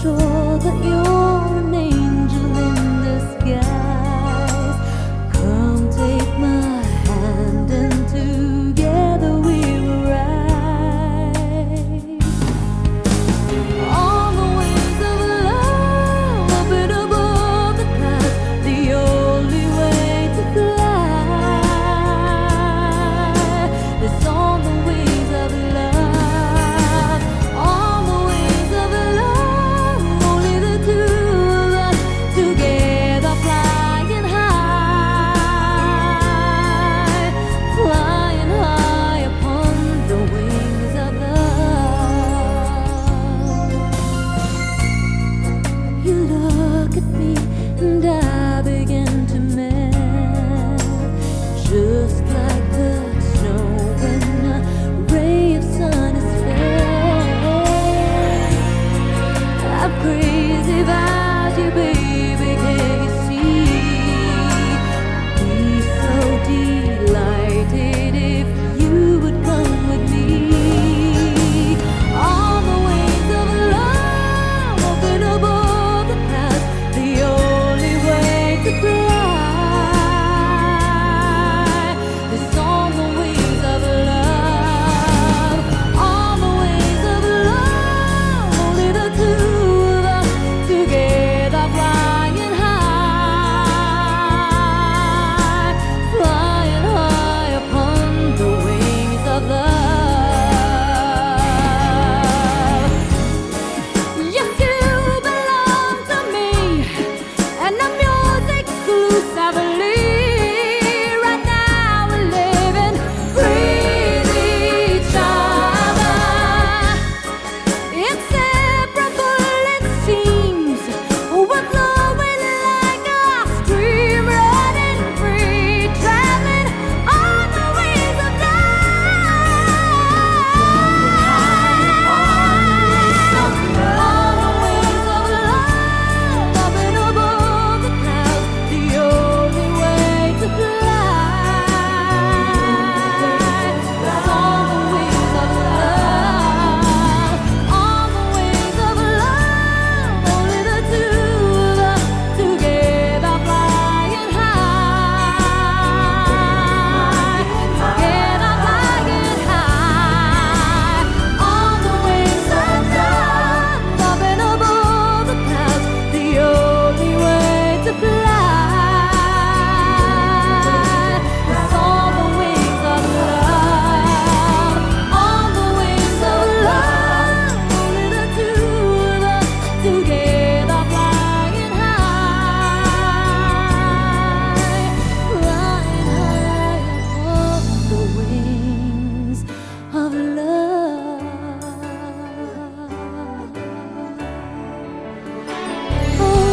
sure that you're an angel in disguise. Come take my hand and together we will ride on the wings of love, up and above the clouds, the only way to fly is on the wings of love, on the wings of love, only the two of us together flying high upon the wings of love. You look at me and I begin to melt, just like the snow when a ray of sun is felt. I'm crazy about you, baby, can you see? Be so delighted if you would come with me on the wings of love, up and above the clouds, the only way to fly is on the wings of love, on the wings of love, only the two of us together flying high upon the wings of love. Yes, you belong to me, and I'm yours exclusively. Right now we're living free with each other. Inseparable it seems, we're flowing like a stream, running free, traveling on the wings of love. On the wings of love, up and above the clouds, the only way to fly is on the wings of love, on the wings of love, only the two of us together flying high, together flying high on the wings of love, up and above the clouds, the only way to fly is on the wings of love, on the wings of love, only the two of us together flying high upon the wings of love. Oh,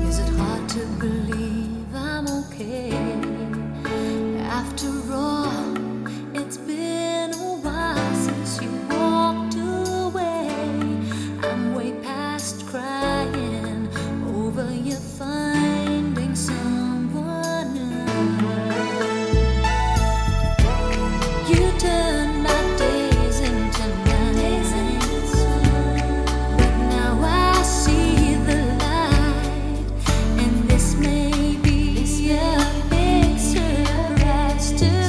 is it hard to believe I'm okay? After all, it's been a while since you walked away. I'm way past crying over you finding someone new. You turned my days into nights, but now I see the light, and this may be a big surprise to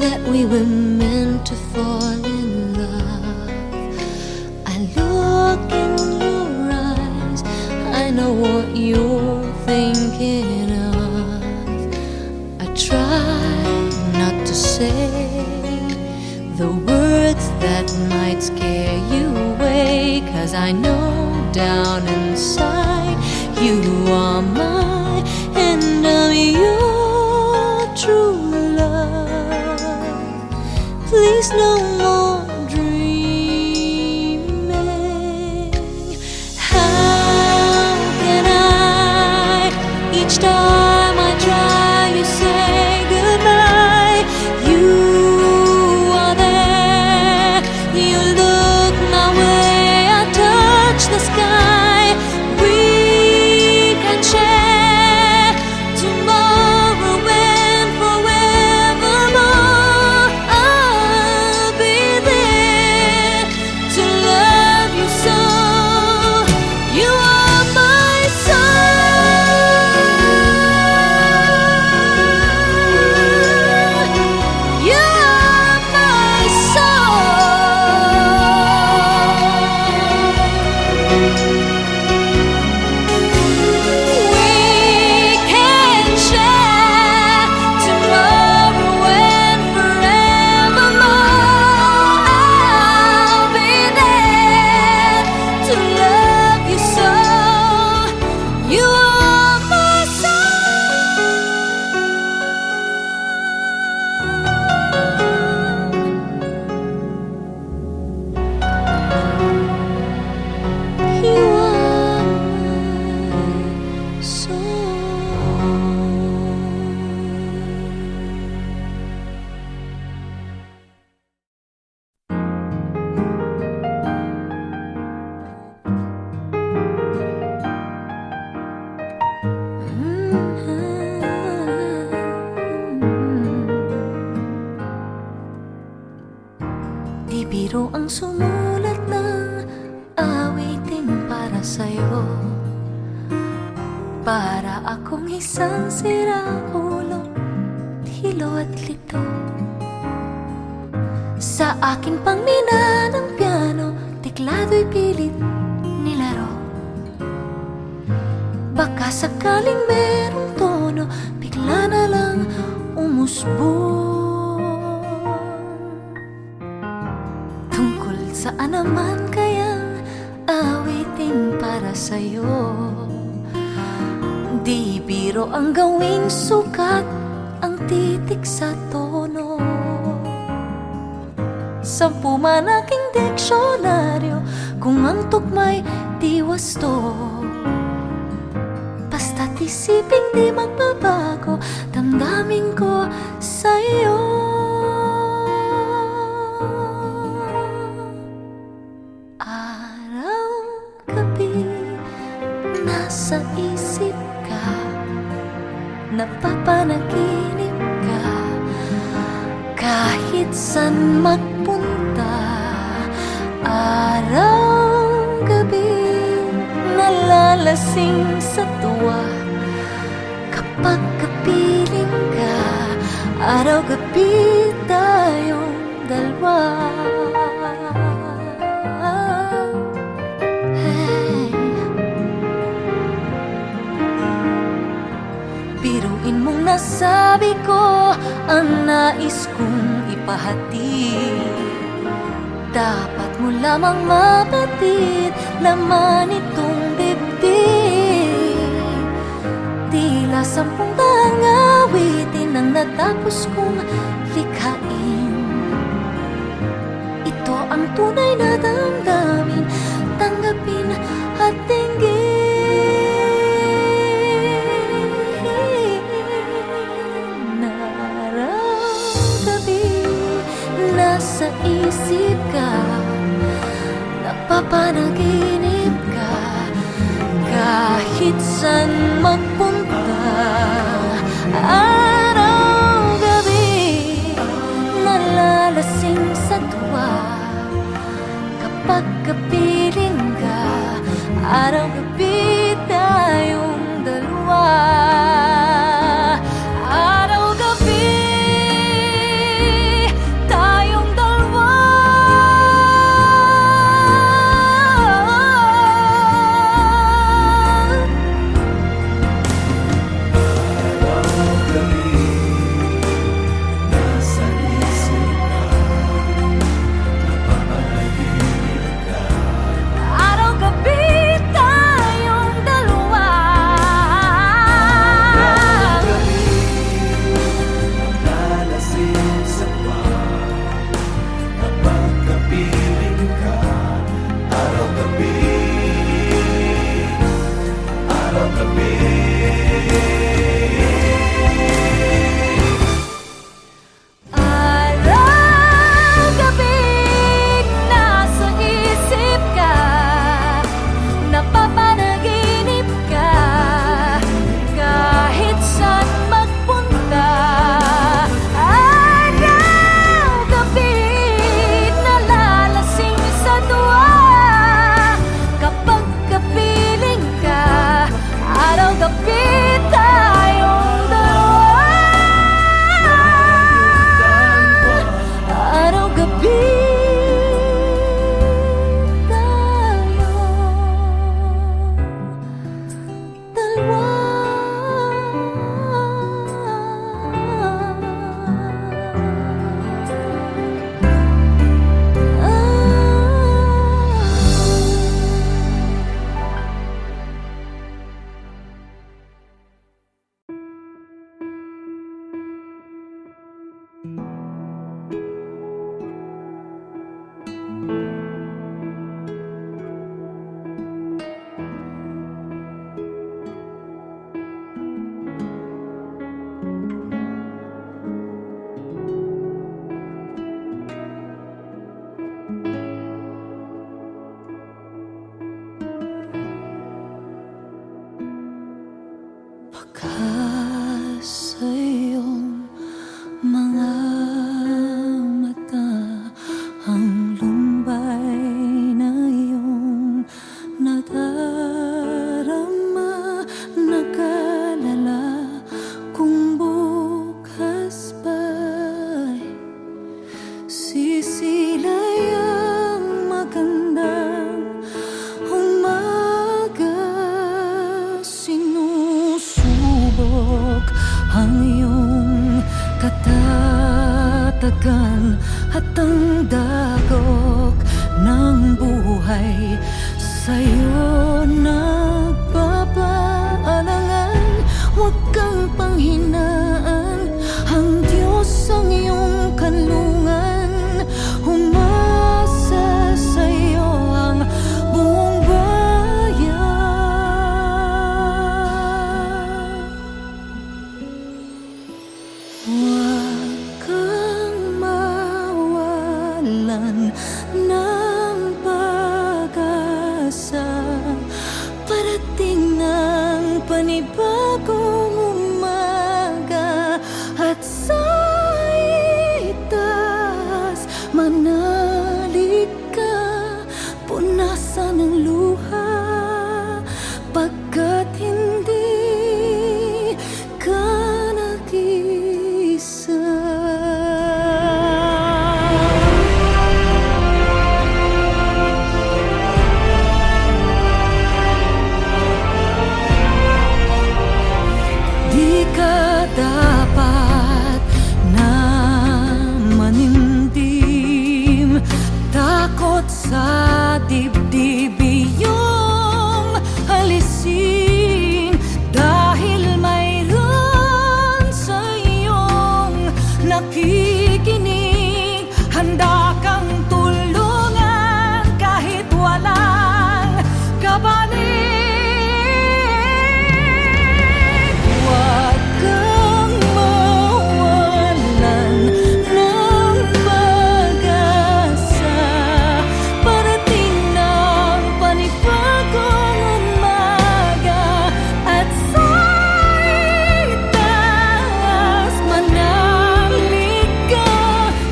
that we were meant to fall in love. I look in your eyes, I know what you're thinking of. I try not to say the words that might scare you away, 'cause I know down inside you are mine and I'm your true love. Please no more dreaming. How can I, each time I try, you say goodbye. You are there, you look my way, I touch the sky. We can share tomorrow and forevermore. I'll be there to love you so. You are my soul. You are my We can share tomorrow and forevermore. I'll be there to love you so. You are my You are my soul. Di biro ang sumulat ng awiting para sa'yo. Para akong isang siraulo, hilo at lito. Sa aking pangmina ng piano, tiklado'y pilit nilaro. Baka sakaling merong tono, bigla na lang umusbong. Tungkol saan naman kayang awitin para sa'yo? Di biro ang gawing sukat, ang titik sa tono. 10 man aking diksyonaryo, kung ang tugma'y di wasto. Basta't isiping di magbabago, damdamin ko sa'yo. Araw-gabi, nasa isip ka, napapanaginip ka. Kahit san magpunta, araw-gabi, nalalasing sa tuwa. Kapag kapiling ka, araw-gabi tayong dalawa. Hey. Biruin mong nasabi ko ang nais kong ipahatid. Dapat mo lamang mapatid, laman itong dibdib. Tila 10 daang awitin ang natapos kong likhain. Ito ang tunay na damdamin, tanggapin at dinggin. Araw-gabi, nasa isip ka, napapanaginip ka. Kahit san magpunta, araw-gabi, nalalasing sa tuwa. Kapag kapiling ka, araw-gabi tayong dalawa. Araw-gabi, pagtagan at ang dagok ng buhay sa'yo nagpapaalangan. Huwag kang panghinaan, ang Diyos ang iyong kanlungan. Umasa sa'yo ang buong bayan. Huwag kang mawalan ng pag-asa, parating ng panibagong umaga. At sa itaas manalig ka, punasan ng luha, pagkat hindi ka nag-iisa. Di ka dapat na manindim, takot sa dibdib iyong alisin, dahil mayroon sa iyong nakikinig. Handa kang tulungan kahit walang kapalit. Huwag kang mawalan ng pag-asa, parating ng panibagong umaga. At sa itaas manalig ka,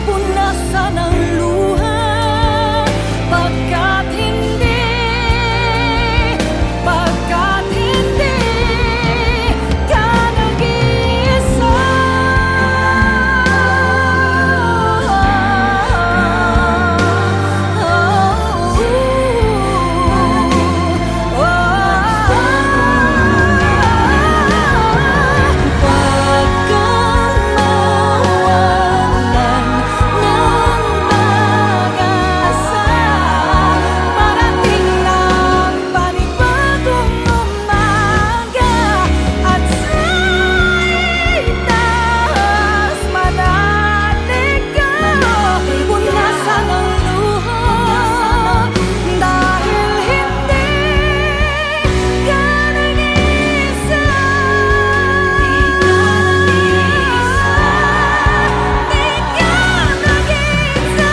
punasan ang luha, pagkat hindi ka nag-iisa. Huwag kang mawalan ng pag-asa, parating ng panibagong umaga. At sa itaas manalig ka, punasan ang luha, dahil hindi ka nag-iisa. Di ka nag-iisa.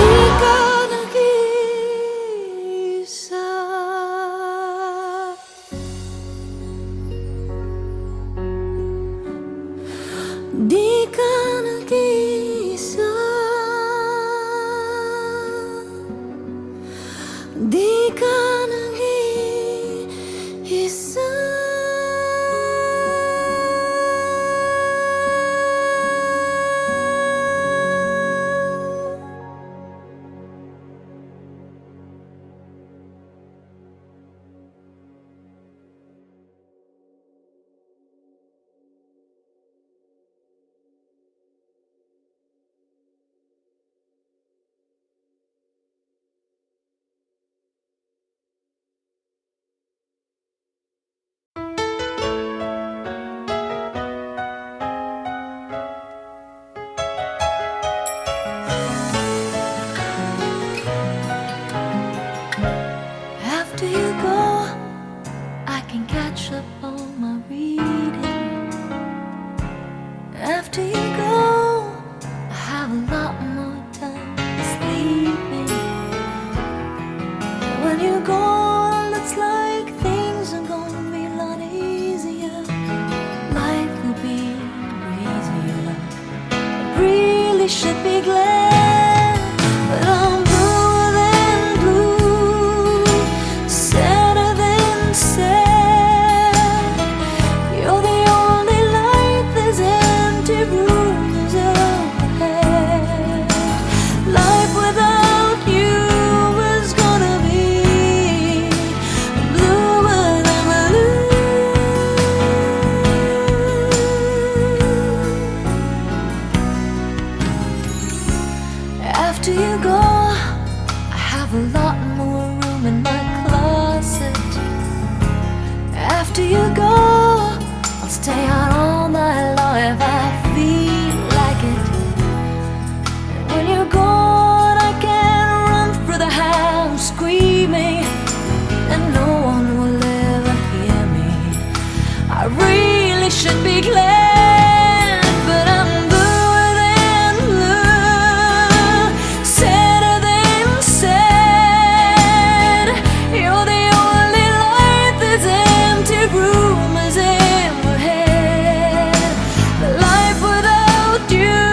Di ka nag-iisa. Di ka nag-iisa. Di ka Not all my life I feel like it. When you're gone I can run through the house screaming, and no one will ever hear me. I really should be glad, but I'm bluer than blue, sadder than sad. You're the only light this empty room has ever had. The life without you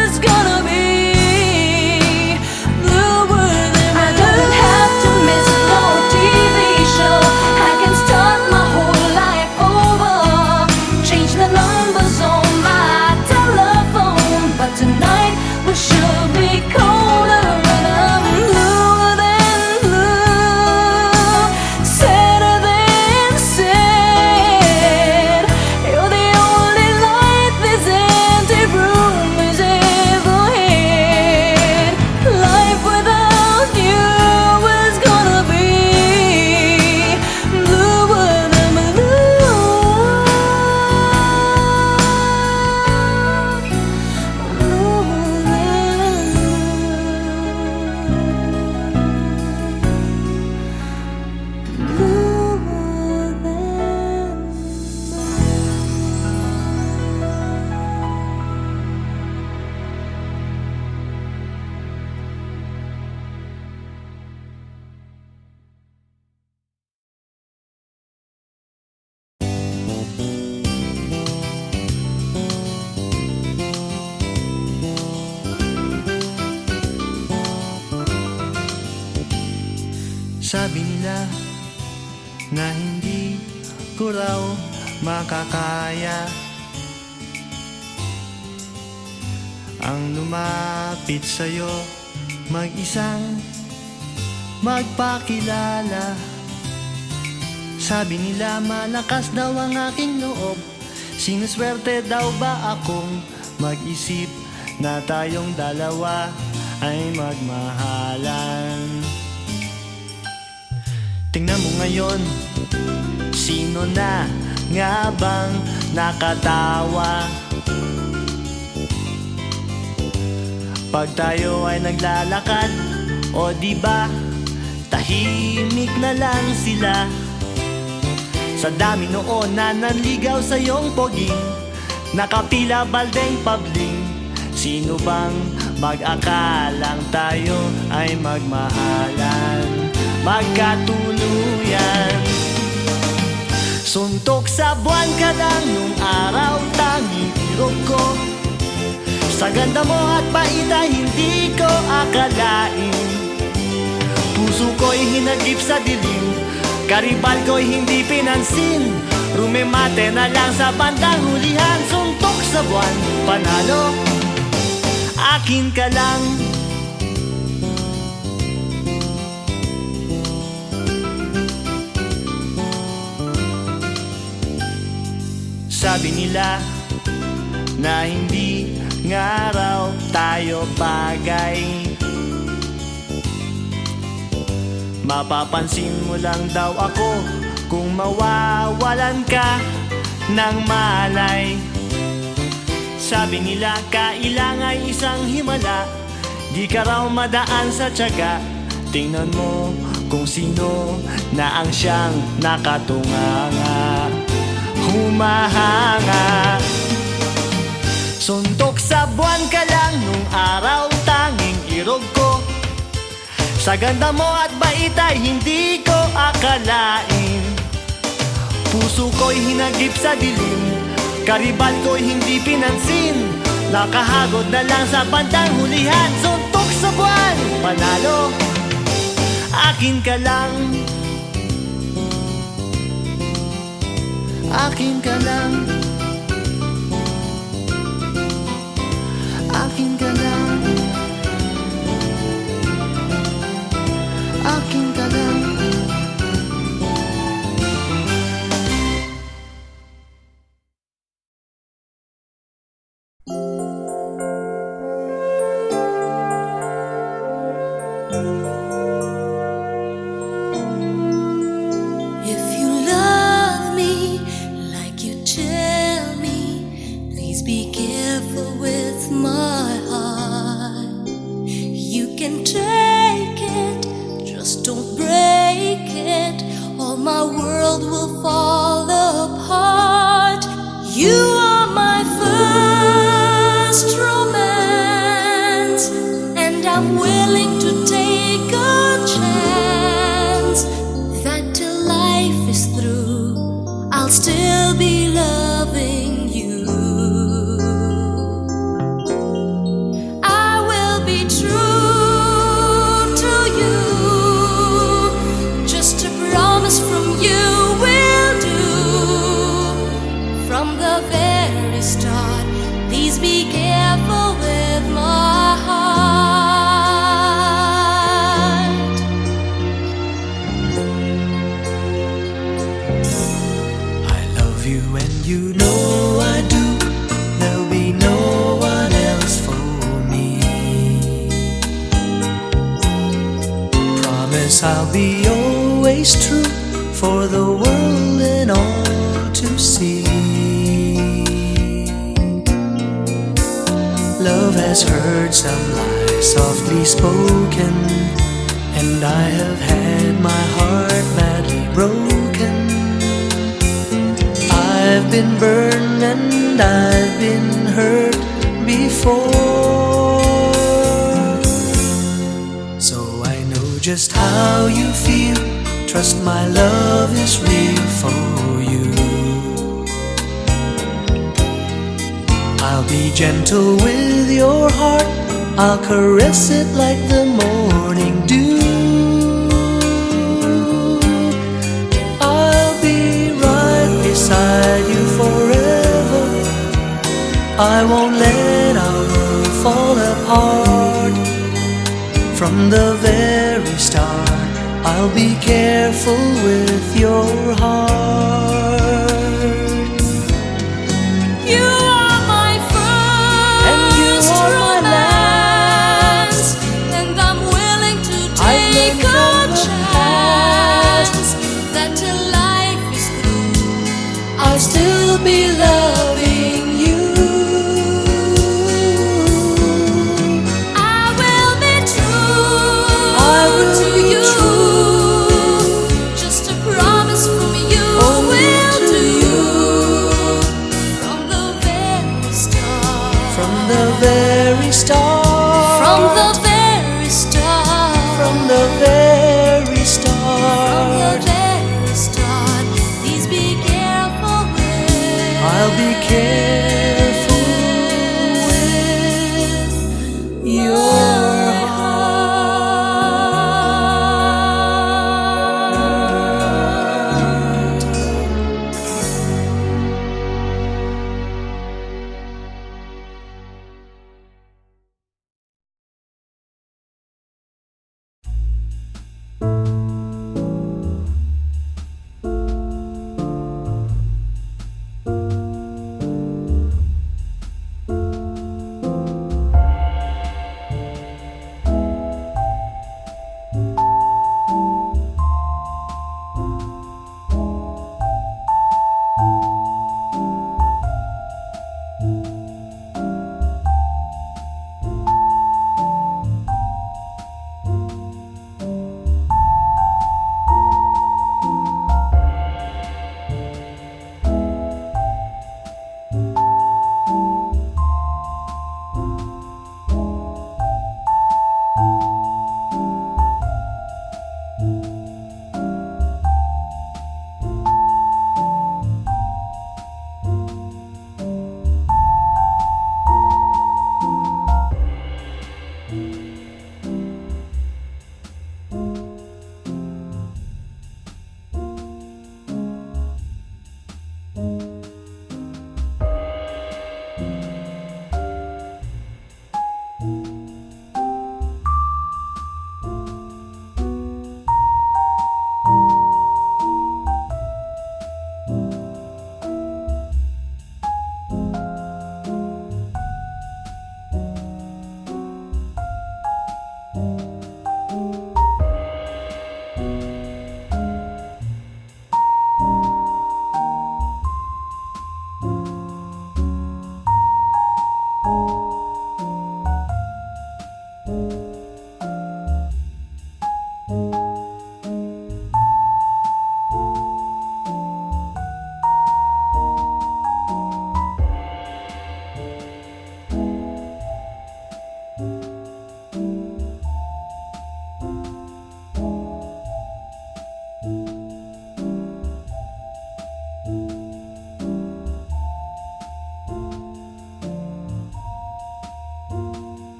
is gonna be bluer than blue. I don't have to miss no TV show. I can start my whole life over, change the numbers on my telephone, but tonight will sure be colder, and I'm bluer than blue, sadder than sad. You're the only light this empty room has ever had. Life without you is gonna be bluer than blue, Sabi nila na hindi ko raw makakaya ang lumapit sa'yo, mag-isang magpakilala. Sabi nila malakas daw ang aking loob, sinuswerte daw ba akong mag-isip na tayong dalawa ay magmahalan. Tingnan mo ngayon, sino na nga bang nakatawa pag tayo ay naglalakad? O di ba tahimik na lang sila sa dami noon na nanligaw sa iyong poging, nakapila baldeng pabling. Sino bang mag-akalang tayo ay magmahalan, magkatuluyan? Suntok sa buwan ka lang nung araw, tanging irog ko. Sa ganda mo at bait ay hindi ko akalain. Puso ko'y hinagip sa dilim, karibal ko'y hindi pinansin. Rumemate na lang sa bandang hulihan. Suntok sa buwan, panalo, akin ka lang. Sabi nila na hindi nga raw tayo bagay, mapapansin mo lang daw ako kung mawawalan ka ng malay. Sabi nila kailangan isang himala, di ka raw madaan sa tiyaga. Tingnan mo kung sino na ang siyang nakatunganga, humahanga. Suntok sa buwan ka lang nung araw, tanging irog ko. Sa ganda mo at bait ay hindi ko akalain. Puso ko'y hinagip sa dilim, karibal ko'y hindi pinansin. Nakahagod na lang sa bandang hulihan. Suntok sa buwan, panalo, akin ka lang. Akin ka lang. Akin ka lang. Akin ka lang. If you love me like you cherish Please be careful with my heart. You can take it, just don't break it, or my world will fall apart. You are my first romance, and I'm willing to take a chance that till life is through, I'll still be loving you. I will be true to you, just a promise from you will do. From the very start, please be careful with my heart. I love you and you know I do. There'll be no one else for me. Promise I'll be always true for the world and all to see. Love has heard some lies softly spoken, and I have had my heart badly broken. I've been burned and I've been hurt before, so I know just how you feel. Trust my love is real for you. I'll be gentle with your heart, I'll caress it like the morning dew. I'll be right beside you forever. I won't let our world fall apart. From the very start, I'll be careful with your heart. You are my And you first are my romance, and I'm willing to I've take learned a from the chance that till life is through, I'll still be loving you. I will be true I will to be you. true. Just a promise from you Only will to do. you. From the very start. From the very start. From the very start. From the very From the start. very start. Please be careful with. I'll be careful with your heart.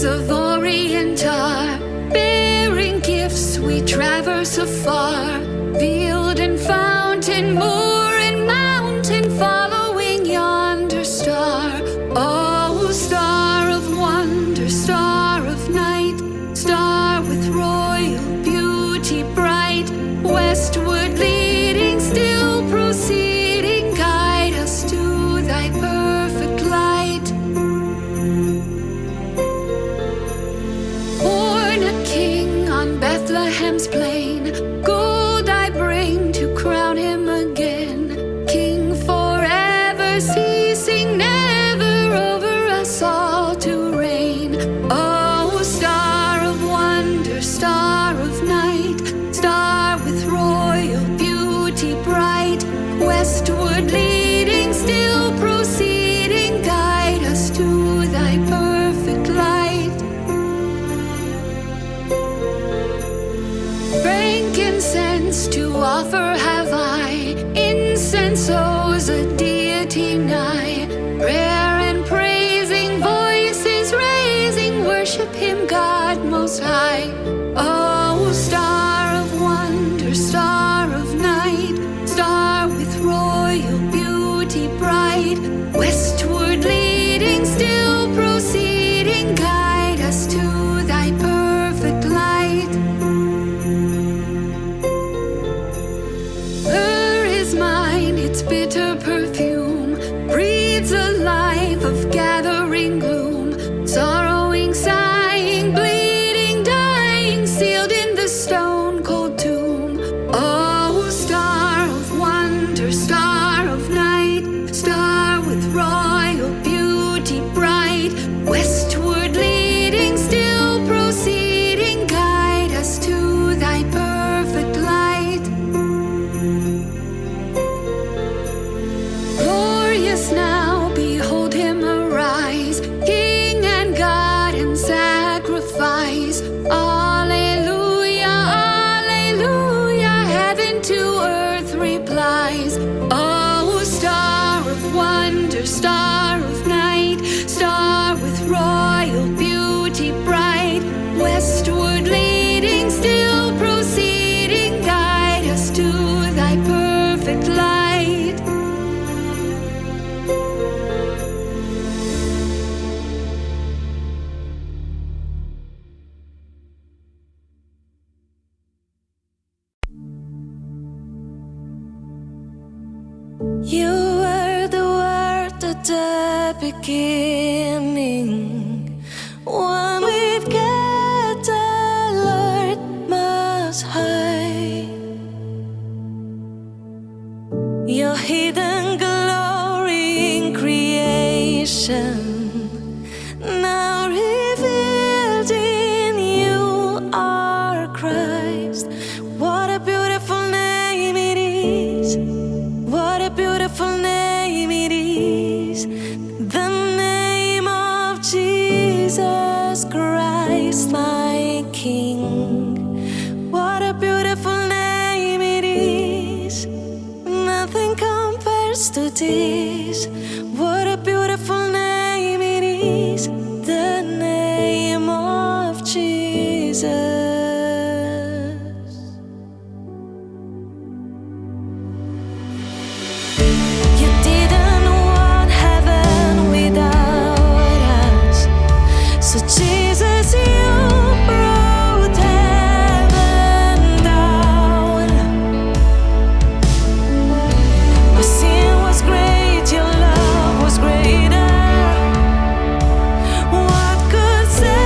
wings of orient are, bearing gifts we traverse afar, field and fountain, moor and mountain, following yonder star. Oh, star of wonder, star of night, star with royal beauty bright, westward leading, still proceeding, guide us to thy perfect light. Born a king on Bethlehem's plain, gold I bring to crown him again, king forever, ceasing never, over us all to reign. Oh, star of wonder, star of night, star with royal beauty bright, westward leading, still proceeding, guide us to thy perfect light. Frankincense to offer have I, incense owes a deity nigh, prayer and praising voices raising, worship him, God most high. Oh, star of wonder, star of night, star with royal beauty bright, westward leading, still proceeding, guide us to thy perfect light. Her is mine, its bitter perfume breathes a life of gathering gloom, sorrowing, sighing, bleeding, dying, sealed in the stone cold tomb. Oh, star of wonder, star of night, star with royal beauty bright, westward leading, still proceeding, guide us to thy perfect light. Glorious now, behold him arise, King and God in sacrifice. Alleluia, alleluia, heaven to earth replies. Oh, star of wonder, star of night, star with royal beauty bright, westward leading, still proceeding, guide us to thy perfect light. You were the word at the beginning, one with God the Lord Most High. Your hidden glory in creation, now revealed in you are Christ. What a beautiful name it is. What a beautiful name it is, the name of Jesus Christ, my King. What a beautiful name it is, nothing compares to this. What a beautiful name it is, the name of Jesus. You didn't want heaven without us, so Jesus, you brought heaven down. Our sin was great, your love was greater. What could separate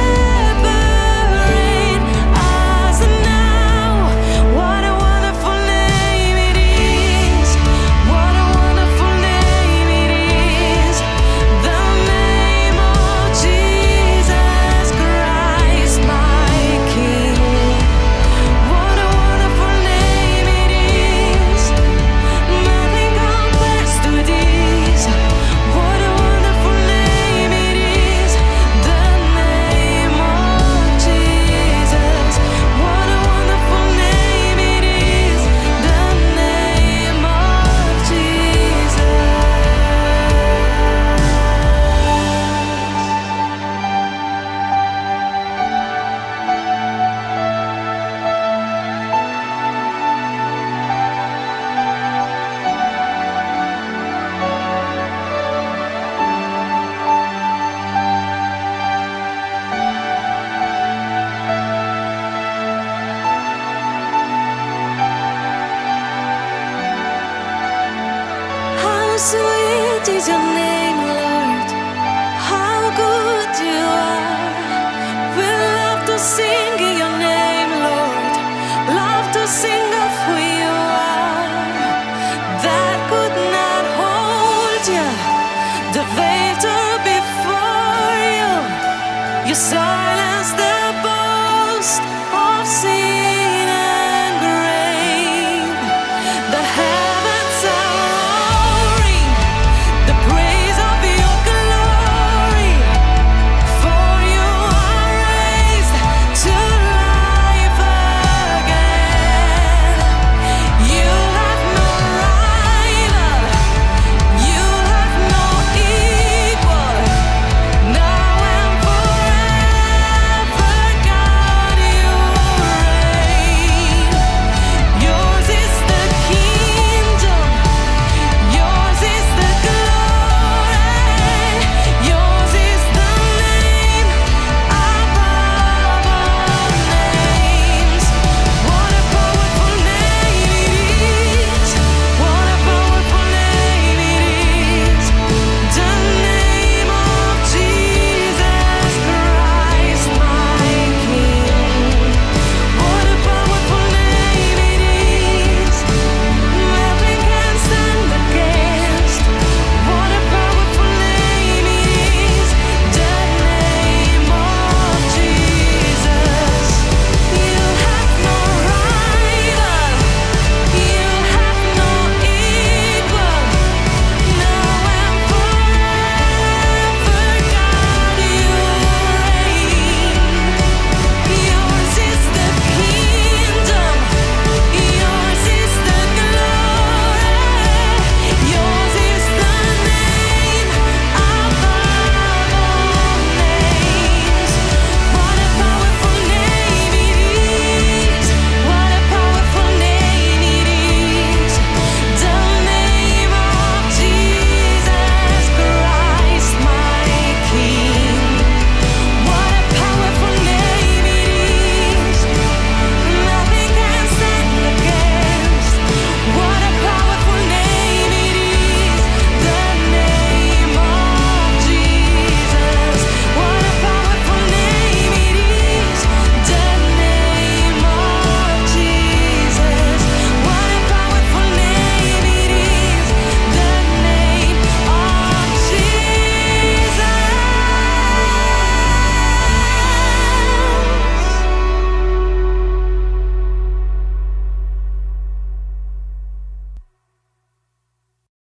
sweet is your name, Lord. How good you are. We love to sing